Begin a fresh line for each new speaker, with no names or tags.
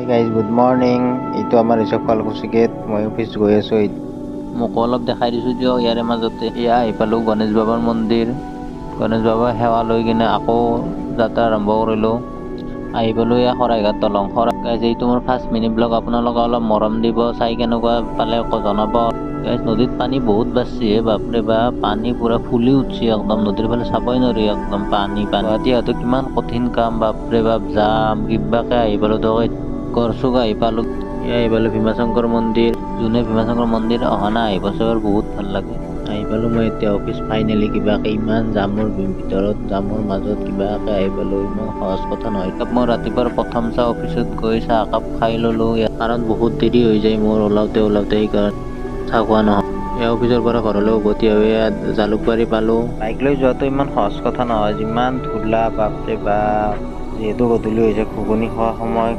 Hey guys, good morning. এইটো আমাৰ হৈছে শুৱালকুছি গেট। মই অফিচ গৈ আছোঁ।
মোকো অলপ দেখাই দিছোঁ দিয়ক ইয়াৰে মাজতে। এয়া আহি পালোঁ গণেশ বাবাৰ মন্দিৰ। গণেশ বাবাৰ সেৱা লৈ কিনে আকৌ যাত্ৰা আৰম্ভ কৰিলোঁ। আহি পালোঁ এয়া শৰাইঘাট দলং। গাইজ এইটো মোৰ ফাৰ্ষ্ট মিনি ব্লগ। আপোনালোকে অলপ মৰম দিব, চাই কেনেকুৱা পালে আকৌ জনাব। গাইজ নদীত পানী বহুত বাঢ়ছি বাপৰে বাপ, পানী পুৰা ফুলি উঠছি একদম। নদীৰ ফালে চাবই নোৱাৰি একদম পানী। গুৱাহাটী অহাটো কিমান কঠিন কাম বাপৰে বাপ, যাম কিবাকে আহি পালোঁ দিয়ক। গড়চুক আহি পালোঁ। আহি পালোঁ ভীমাশংকৰ মন্দিৰ। যোনে ভীমাশংকৰ মন্দিৰ অহা নাই আহিব চাবৰ বহুত ভাল লাগে। আহি পালোঁ মই এতিয়া অফিচ ফাইনেলি। কিবাকে ইমান জামৰ ভিতৰত, জামৰ মাজত কিবাকে আহি পালোঁ। ইমান সহজ কথা নহয়। মই ৰাতিপুৱাৰ প্ৰথম চাহ অফিচত গৈ চাহ একাপ খাই ল'লোঁ, কাৰণ বহুত দেৰি হৈ যায় মোৰ ওলাওঁতে সেইকাৰণে চাহ খোৱা নহয়। এই অফিচৰ পৰা ঘৰলৈ উভতি আহি জালুকবাৰী পালোঁ।
বাইক লৈ যোৱাটো ইমান সহজ কথা নহয়, যিমান ধূলা বাপৰে বাপ। যিহেতু গধূলি হৈছে, ঘুগুনি খোৱা সময়।